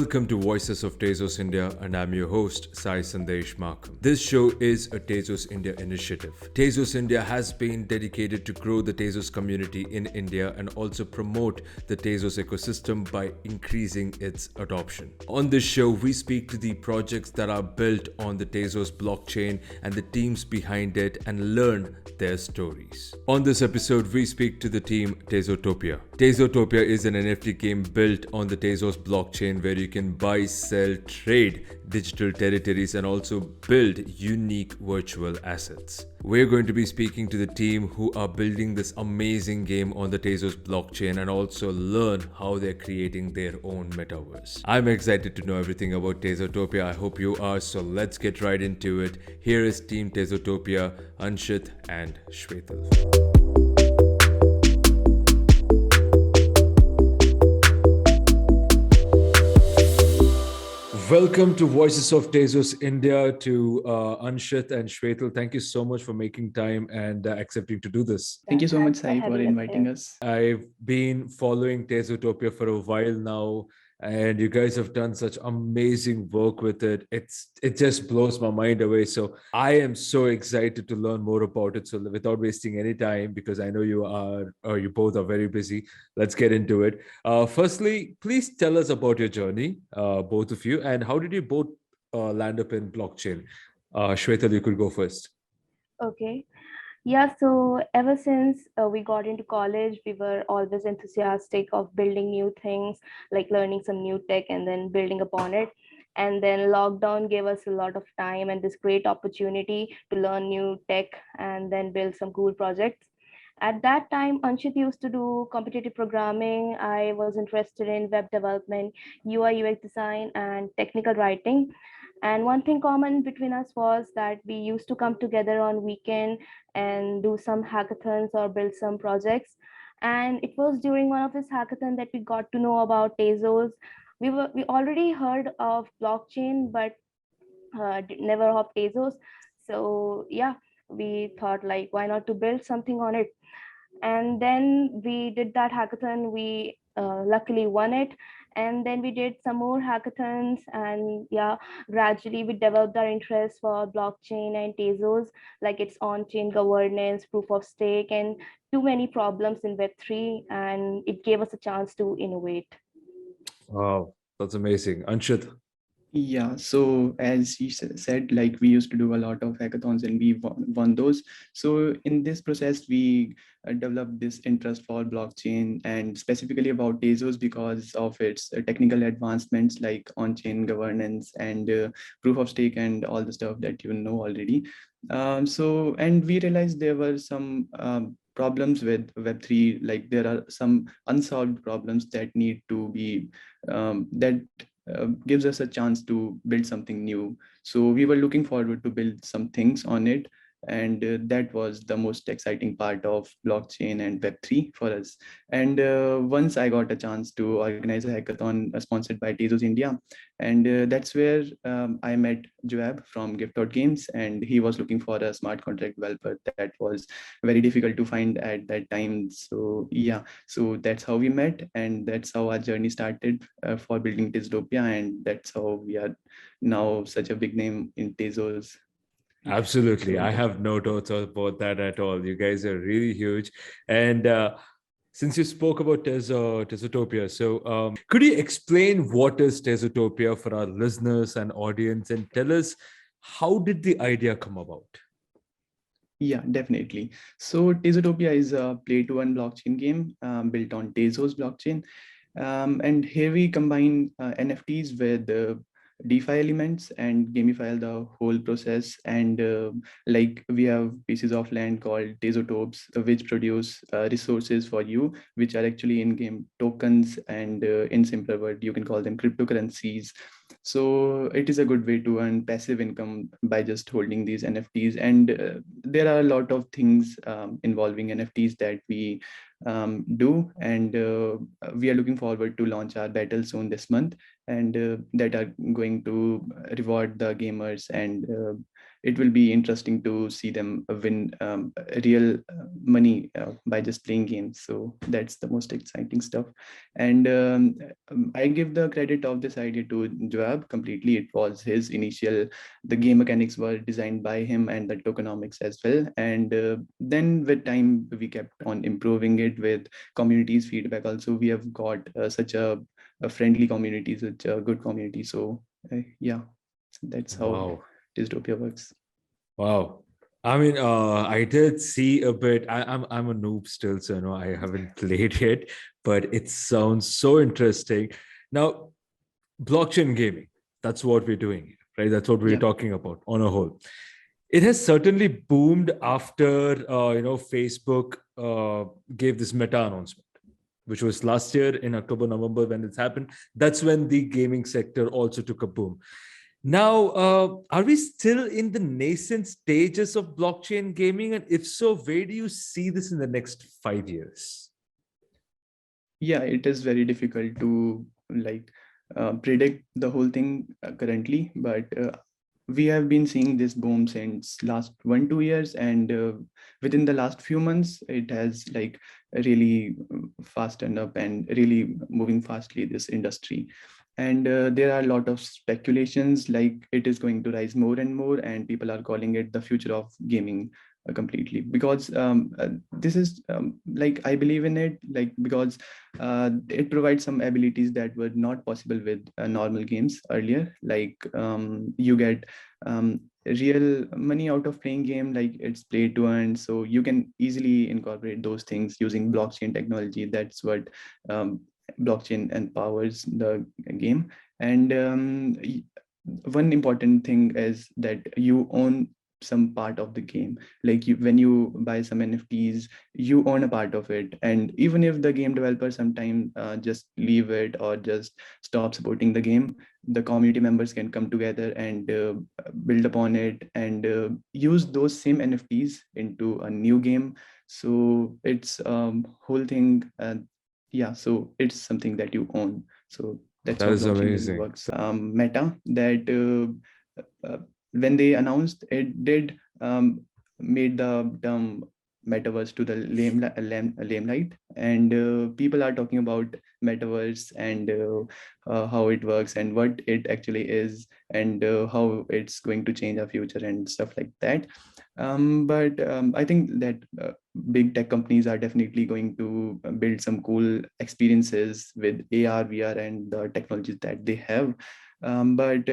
Welcome to Voices of Tezos India, and I'm your host, Sai Sandesh Markham. This show is a Tezos India initiative. Tezos India has been dedicated to grow the Tezos community in India and also promote the Tezos ecosystem by increasing its adoption. On this show, we speak to the projects that are built on the Tezos blockchain and the teams behind it and learn their stories. On this episode, we speak to the team Tezotopia. Tezotopia is an NFT game built on the Tezos blockchain where you can buy, sell, trade digital territories and also build unique virtual assets. We're going to be speaking to the team who are building this amazing game on the Tezos blockchain and also learn how they're creating their own metaverse. I'm excited to know everything about Tezotopia. I hope you are, so let's get right into it. Here is Team Tezotopia, Anshit and Shwetal. Welcome to Voices of Tezos India to Anshit and Shwetal. Thank you so much for making time and accepting to do this. Thank you so much, Sai, for inviting us. I've been following Tezotopia for a while now, and you guys have done such amazing work with it. It just blows my mind away. So I am so excited to learn more about it. So without wasting any time, because I know you both are very busy, let's get into it. Firstly, please tell us about your journey, both of you, and how did you both land up in blockchain? Shwetal, you could go first. Okay. Yeah, so ever since we got into college, we were always enthusiastic of building new things, like learning some new tech and then building upon it. And then lockdown gave us a lot of time and this great opportunity to learn new tech and then build some cool projects. At that time, Anshit used to do competitive programming. I was interested in web development, UI, UX design, and technical writing. And one thing common between us was that we used to come together on weekend and do some hackathons or build some projects. And it was during one of this hackathon that we got to know about Tezos. We already heard of blockchain, but never of Tezos. So yeah, we thought like, why not to build something on it? And then we did that hackathon. We luckily won it, and then we did some more hackathons, and yeah, gradually we developed our interest for blockchain and Tezos, like its on-chain governance, proof of stake, and too many problems in Web3, and it gave us a chance to innovate. Wow, that's amazing. Anshit. Yeah, so as you said, like we used to do a lot of hackathons and we won those. So in this process, we developed this interest for blockchain and specifically about Tezos because of its technical advancements like on-chain governance and proof of stake and all the stuff that you know already. And we realized there were some problems with Web3, like there are some unsolved problems that need to be, that gives us a chance to build something new. So we were looking forward to build some things on it. And that was the most exciting part of blockchain and Web3 for us. And once I got a chance to organize a hackathon sponsored by Tezos India, and that's where I met Joab from Gif.games, and he was looking for a smart contract developer that was very difficult to find at that time. So yeah, so that's how we met, and that's how our journey started for building Tezotopia, and that's how we are now such a big name in Tezos. Absolutely. I have no doubts about that at all. You guys are really huge. And since you spoke about Tezotopia, so could you explain what is Tezotopia for our listeners and audience and tell us how did the idea come about? Yeah, definitely. So Tezotopia is a play-to-earn blockchain game built on Tezos blockchain. And here we combine NFTs with DeFi elements and gamify the whole process. And like we have pieces of land called Tezotopes, which produce resources for you, which are actually in-game tokens. And in simpler word, you can call them cryptocurrencies. So it is a good way to earn passive income by just holding these NFTs. And there are a lot of things involving NFTs that we do. And we are looking forward to launch our battle soon this month, and that are going to reward the gamers and it will be interesting to see them win real money by just playing games. So that's the most exciting stuff. And I give the credit of this idea to Joab completely. It was his initial, the game mechanics were designed by him and the tokenomics as well. And then with time, we kept on improving it with communities feedback. Also, we have got such a friendly community, such a good community. So yeah, that's how Wow. Tezotopia works. Wow. I mean, I did see a bit. I'm a noob still, so no, I haven't played it, but it sounds so interesting. Now, blockchain gaming, that's what we're doing here, right? That's what we're Yeah. talking about on a whole. It has certainly boomed after Facebook gave this meta announcement, which was last year in October, November when it's happened. That's when the gaming sector also took a boom. Now, are we still in the nascent stages of blockchain gaming? And if so, where do you see this in the next 5 years? Yeah, it is very difficult to like predict the whole thing currently, but we have been seeing this boom since last 1 2 years, and within the last few months it has like really fastened up and really moving fastly this industry. And there are a lot of speculations like it is going to rise more and more, and people are calling it the future of gaming completely, because this is like I believe in it, like because it provides some abilities that were not possible with normal games earlier. Like you get real money out of playing game, like it's play to earn, so you can easily incorporate those things using blockchain technology. That's what blockchain empowers the game. And one important thing is that you own some part of the game. Like when you buy some NFTs, you own a part of it. And even if the game developer sometimes just leave it or just stop supporting the game, the community members can come together and build upon it and use those same NFTs into a new game. So it's whole thing. Yeah, so it's something that you own. So that's That how is blockchain gaming amazing. works. Meta, that when they announced it, did made the term metaverse to the limelight, and people are talking about metaverse and how it works and what it actually is, and how it's going to change our future and stuff like that. But I think that big tech companies are definitely going to build some cool experiences with AR, VR, and the technologies that they have. But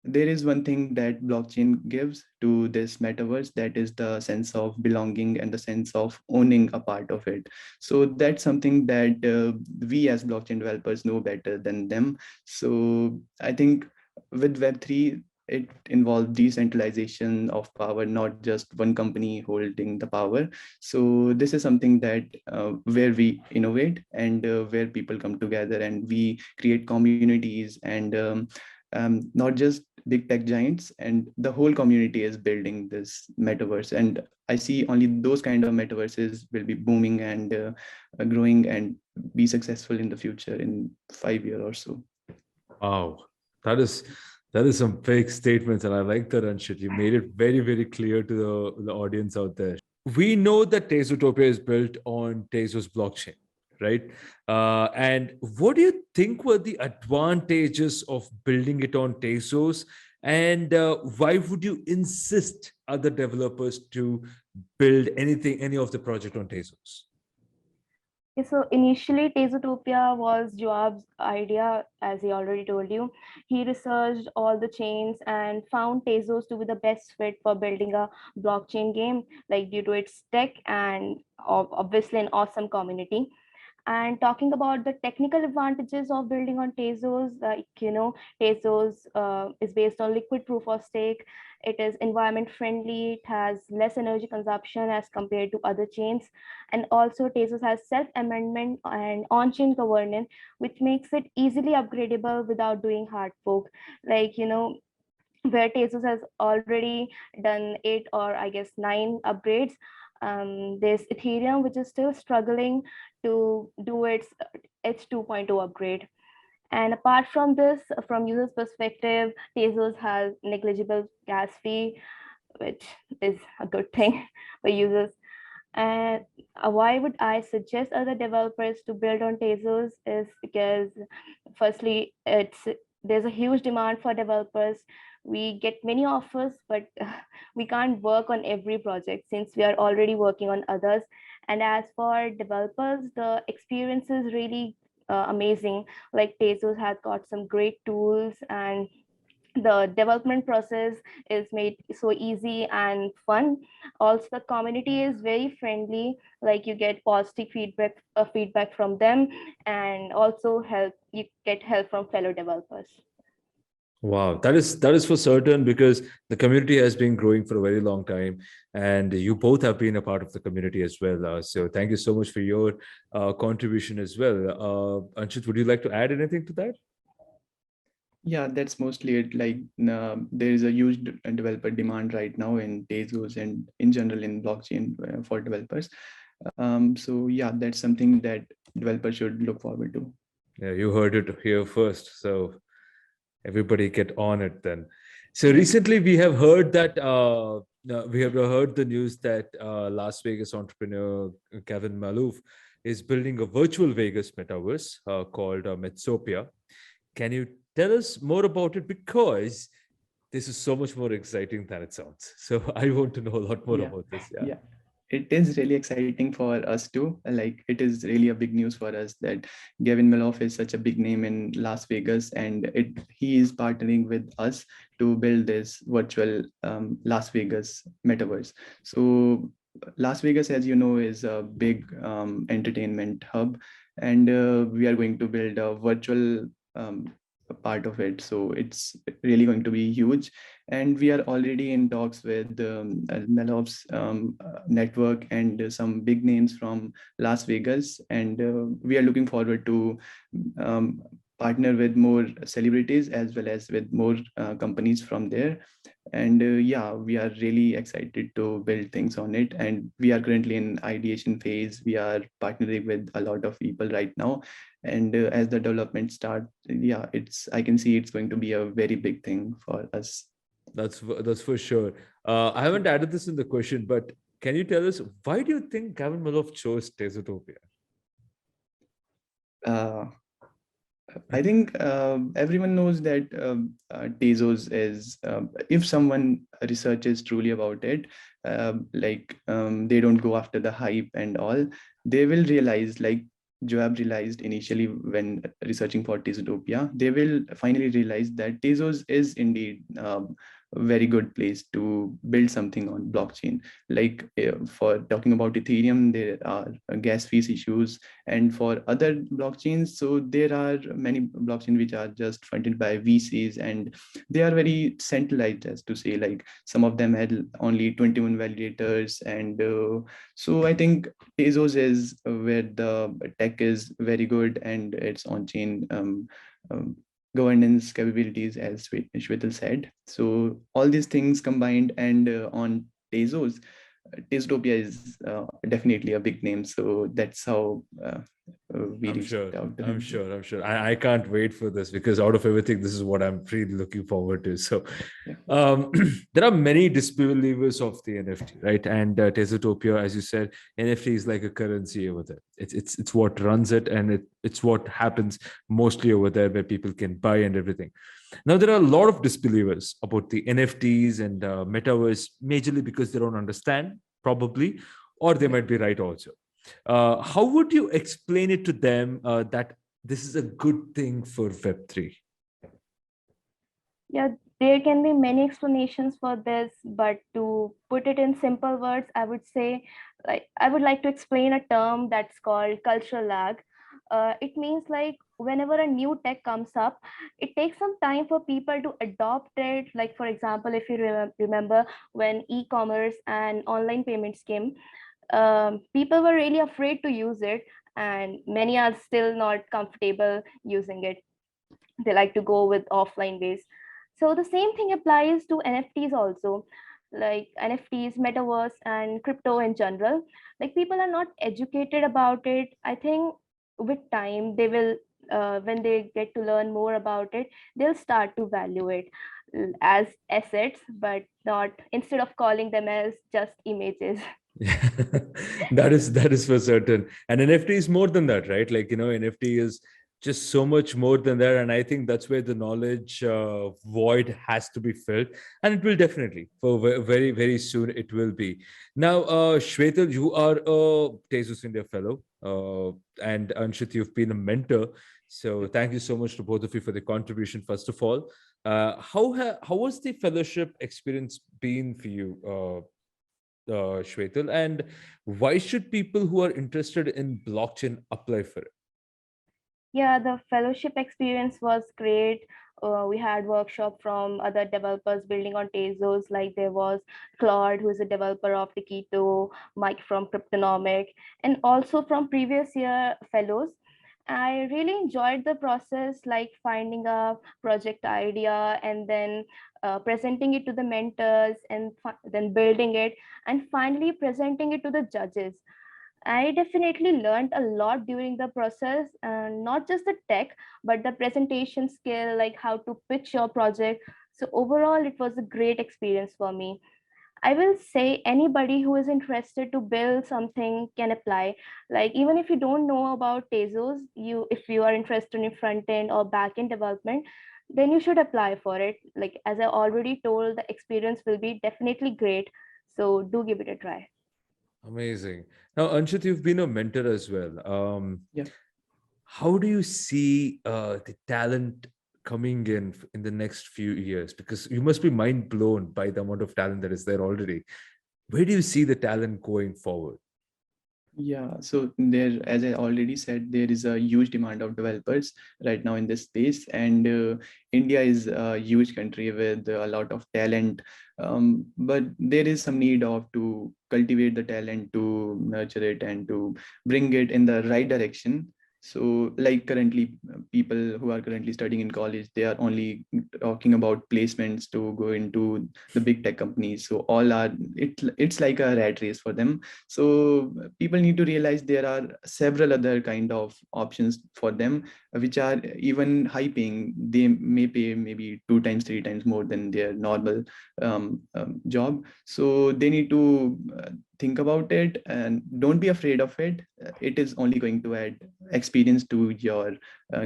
there is one thing that blockchain gives to this metaverse, that is the sense of belonging and the sense of owning a part of it. So that's something that we as blockchain developers know better than them. So I think with Web3, it involves decentralization of power, not just one company holding the power. So this is something that where we innovate and where people come together and we create communities, and not just big tech giants, and the whole community is building this metaverse. And I see only those kind of metaverses will be booming and growing and be successful in the future in 5 years or so. Wow, that is that is some big statements, and I like that, Anshit. You made it very, very clear to the audience out there. We know that Tezotopia is built on Tezos blockchain, right? And what do you think were the advantages of building it on Tezos? And why would you insist other developers to build any of the project on Tezos? Okay, so initially, Tezotopia was Joab's idea, as he already told you. He researched all the chains and found Tezos to be the best fit for building a blockchain game, like due to its tech and obviously an awesome community. And talking about the technical advantages of building on Tezos, like Tezos is based on liquid proof of stake. It is environment friendly. It has less energy consumption as compared to other chains, and also Tezos has self amendment and on chain governance, which makes it easily upgradable without doing hard fork. Like where Tezos has already done 8 or I guess 9 upgrades. There's Ethereum, which is still struggling to do its H2.0 upgrade. And apart from this, from users' perspective, Tezos has negligible gas fee, which is a good thing for users. And why would I suggest other developers to build on Tezos is because, firstly, there's a huge demand for developers. We get many offers, but we can't work on every project since we are already working on others. And as for developers, the experience is really amazing. Like Tezos has got some great tools, and the development process is made so easy and fun. Also, the community is very friendly. Like you get positive feedback from them, and also you get help from fellow developers. Wow, that is for certain, because the community has been growing for a very long time, and you both have been a part of the community as well. So thank you so much for your contribution as well. Anshit, would you like to add anything to that? Yeah, that's mostly it. Like there is a huge developer demand right now in Tezos and in general in blockchain for developers. So yeah, that's something that developers should look forward to. Yeah, you heard it here first. So everybody get on it then. So Yeah. recently we have heard that we have heard the news that Las Vegas entrepreneur Kevin Maloof is building a virtual Vegas metaverse called Metzopia. Can you tell us more about it? Because this is so much more exciting than it sounds. So I want to know a lot more Yeah. about this. Yeah. Yeah. It is really exciting for us too. Like it is really a big news for us that Gavin Maloff is such a big name in Las Vegas, and he is partnering with us to build this virtual Las Vegas metaverse. So Las Vegas, as you know, is a big entertainment hub, and we are going to build a virtual part of it. So it's really going to be huge, and we are already in talks with Meloff's network and some big names from Las Vegas, and we are looking forward to um, partner with more celebrities as well as with more companies from there. And yeah, we are really excited to build things on it, and we are currently in ideation phase. We are partnering with a lot of people right now, and as the development start, yeah, I can see it's going to be a very big thing for us. That's for sure. I haven't added this in the question, but can you tell us why do you think Gavin Maloff chose Tezotopia? uh, I think everyone knows that Tezos is, if someone researches truly about it, they don't go after the hype and all, they will realize, like Joab realized initially when researching for Tezotopia, they will finally realize that Tezos is indeed a very good place to build something on blockchain. Like for talking about Ethereum, there are gas fees issues, and for other blockchains, so there are many blockchains which are just funded by VCs, and they are very centralized, as to say, like some of them had only 21 validators. And so I think Tezos is where the tech is very good, and it's on chain um, governance capabilities, as Shwetal said. So all these things combined, and on Tezos, Tezotopia is definitely a big name. So that's how we I'm reached sure. out to I'm him. sure. I'm sure. I can't wait for this, because out of everything, this is what I'm really looking forward to. So, Yeah. there are many disbelievers of the NFT, right? And Tezotopia, as you said, NFT is like a currency over there. It's what runs it, and it's what happens mostly over there, where people can buy and everything. Now, there are a lot of disbelievers about the NFTs and metaverse, majorly because they don't understand, probably, or they Yeah. might be right also. How would you explain it to them that this is a good thing for Web3? Yeah, there can be many explanations for this, but to put it in simple words, I would say, like, I would like to explain a term that's called cultural lag. It means like whenever a new tech comes up, it takes some time for people to adopt it. Like, for example, if you remember when e-commerce and online payments came, people were really afraid to use it, and many are still not comfortable using it. They like to go with offline ways. So the same thing applies to NFTs also, like NFTs, metaverse, and crypto in general. Like people are not educated about it. I think with time they will when they get to learn more about it, they'll start to value it as assets, but not, instead of calling them as just images. That is for certain. And NFT is more than that, right? Like, NFT is just so much more than that. And I think that's where the knowledge void has to be filled. And it will definitely, for very, very soon, it will be. Now, Shwetal, you are a Tezos India fellow. And Anshit, you've been a mentor. So thank you so much to both of you for the contribution, first of all. How was the fellowship experience been for you, Shwetal, and why should people who are interested in blockchain apply for it? Yeah, the fellowship experience was great. We had workshop from other developers building on Tezos, like there was Claude, who is a developer of the Keto, Mike from Cryptonomic, and also from previous year fellows. I really enjoyed the process, like finding a project idea and then presenting it to the mentors, and then building it, and finally presenting it to the judges. I definitely learned a lot during the process, and not just the tech, but the presentation skill, like how to pitch your project. So overall, it was a great experience for me. I will say anybody who is interested to build something can apply. Like even if you don't know about Tezos, if you are interested in front end or back end development, then you should apply for it. Like as I already told, the experience will be definitely great. So do give it a try. Amazing. Now, Anshit, you've been a mentor as well. Yeah. How do you see the talent coming in the next few years? Because you must be mind blown by the amount of talent that is there already. Where do you see the talent going forward? Yeah, so there, as I already said, there is a huge demand of developers right now in this space, and India is a huge country with a lot of talent. But there is some need of to cultivate the talent, to nurture it, and to bring it in the right direction. So, like currently, people who are currently studying in college, they are only talking about placements to go into the big tech companies. So all are it's like a rat race for them. So people need to realize there are several other kind of options for them, which are even high paying. They may pay maybe 2 times 3 times more than their normal job. So they need to think about it and don't be afraid of it. It is only going to add experience to your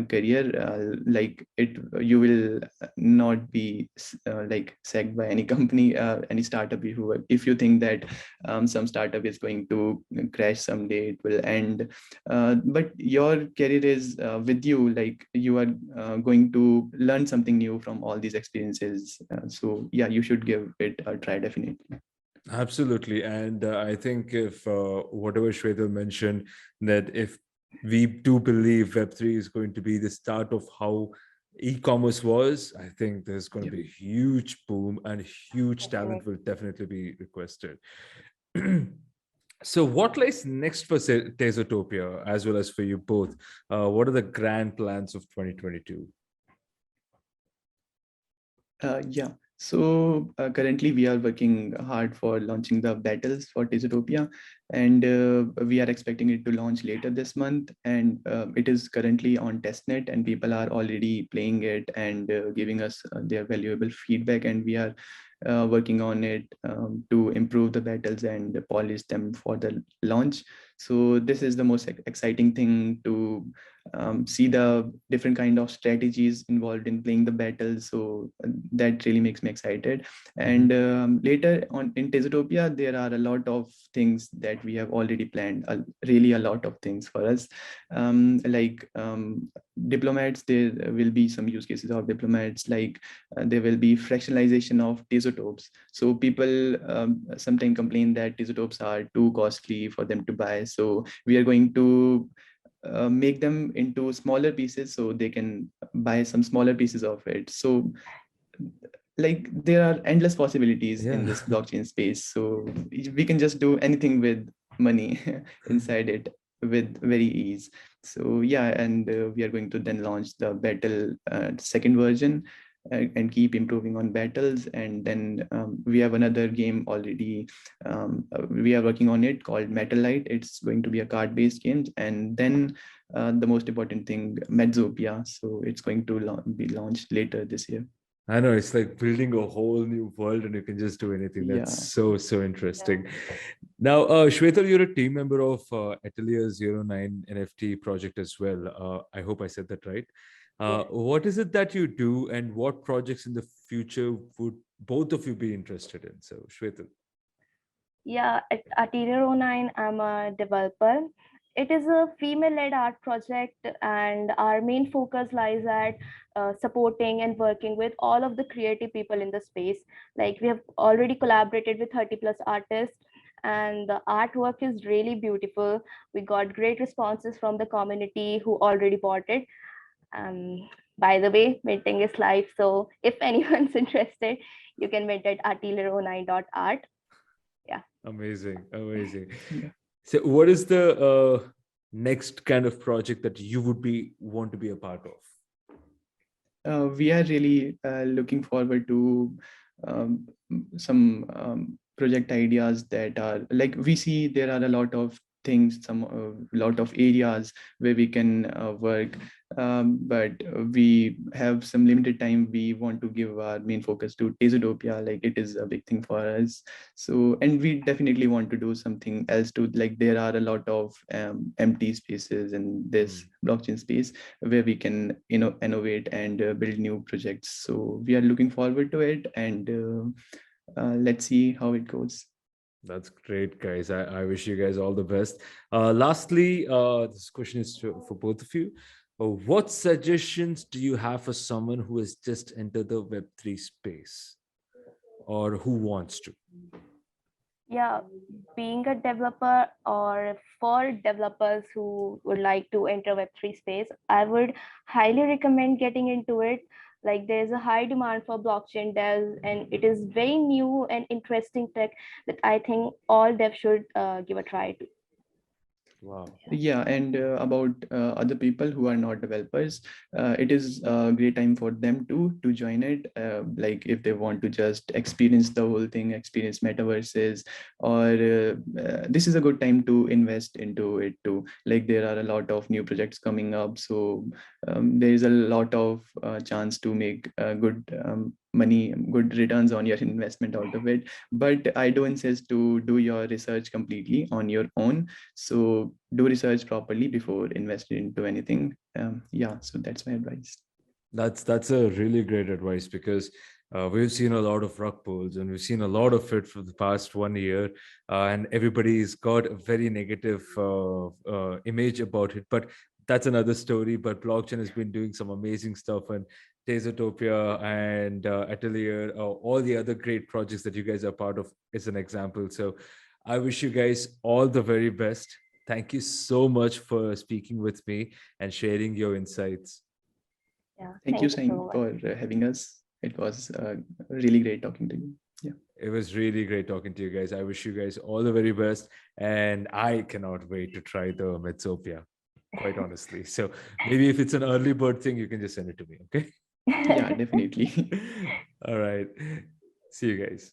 career. Like it, you will not be like sacked by any company, any startup. If you think that some startup is going to crash someday, it will end. But your career is with you. Like you are going to learn something new from all these experiences. So yeah, you should give it a try, definitely. Absolutely. And I think if whatever Shweta mentioned, that if we do believe Web3 is going to be the start of how e-commerce was, I think there's going to be a huge boom and huge talent will definitely be requested. So what lies next for Tezotopia as well as for you both? What are the grand plans of 2022? Yeah. So currently we are working hard for launching the battles for Tezotopia, and we are expecting it to launch later this month. And it is currently on testnet, and people are already playing it and giving us their valuable feedback. And we are working on it to improve the battles and polish them for the launch. So this is the most exciting thing, to see the different kind of strategies involved in playing the battles. So that really makes me excited. And later on in Tezotopia, there are a lot of things that we have already planned, really a lot of things for us. Like diplomats, there will be some use cases of diplomats, like there will be fractionalization of Tezotopes. So people sometimes complain that Tezotopes are too costly for them to buy. So we are going to make them into smaller pieces so they can buy some smaller pieces of it. So like there are endless possibilities in this blockchain space. So we can just do anything with money inside it with very ease. So yeah, and we are going to then launch the battle second version. and keep improving on battles. And then we have another game already. We are working on it called Metal Light. It's going to be a card-based game. And then the most important thing, Metzopia. So it's going to be launched later this year. I know, it's like building a whole new world and you can just do anything. That's Yeah. so interesting. Now, Shweta, you're a team member of Atelier's 09 NFT project as well. I hope I said that right. What is it that you do, and what projects in the future would both of you be interested in? So, Shweta. Yeah, at Atelier's 09, I'm a developer. It is a female-led art project, and our main focus lies at supporting and working with all of the creative people in the space. Like, we have already collaborated with 30 plus artists, and the artwork is really beautiful. We got great responses from the community who already bought it. By the way, minting is live, so if anyone's interested, you can mint at atelier09.art. Yeah. Amazing. Yeah. So, what is the next kind of project that you would want to be a part of? We are really looking forward to some project ideas that are like, we see there are a lot of things, some lot of areas where we can work, but we have some limited time. We want to give our main focus to Tezotopia, like it is a big thing for us. So, and we definitely want to do something else too. Like there are a lot of empty spaces in this blockchain space where we can innovate and build new projects. So we are looking forward to it, and let's see how it goes. That's great, guys. I wish you guys all the best. Lastly, this question is for both of you. What suggestions do you have for someone who has just entered the Web3 space or who wants to? Yeah, being a developer or for developers who would like to enter Web3 space, I would highly recommend getting into it. Like there's a high demand for blockchain devs, and it is very new and interesting tech that I think all devs should give a try to. Wow. Yeah, and about other people who are not developers, it is a great time for them to join it. Like if they want to just experience the whole thing, experience metaverses, or this is a good time to invest into it too. Like there are a lot of new projects coming up, so there is a lot of chance to make good money, good returns on your investment out of it. But I do insist to do your research completely on your own. So do research properly before investing into anything. Yeah, so that's my advice. That's a really great advice, because we've seen a lot of rug pulls and we've seen a lot of it for the past 1 year, and everybody's got a very negative image about it. But that's another story. But blockchain has been doing some amazing stuff, and Tezotopia and Atelier, all the other great projects that you guys are part of is an example. So I wish you guys all the very best. Thank you so much for speaking with me and sharing your insights. Yeah, Thank you, so Sain, much. for having us. It was really great talking to you. Yeah. It was really great talking to you guys. I wish you guys all the very best. And I cannot wait to try the Metzopia, quite honestly. So maybe if it's an early bird thing, you can just send it to me. Okay. Yeah, definitely. All right. See you guys.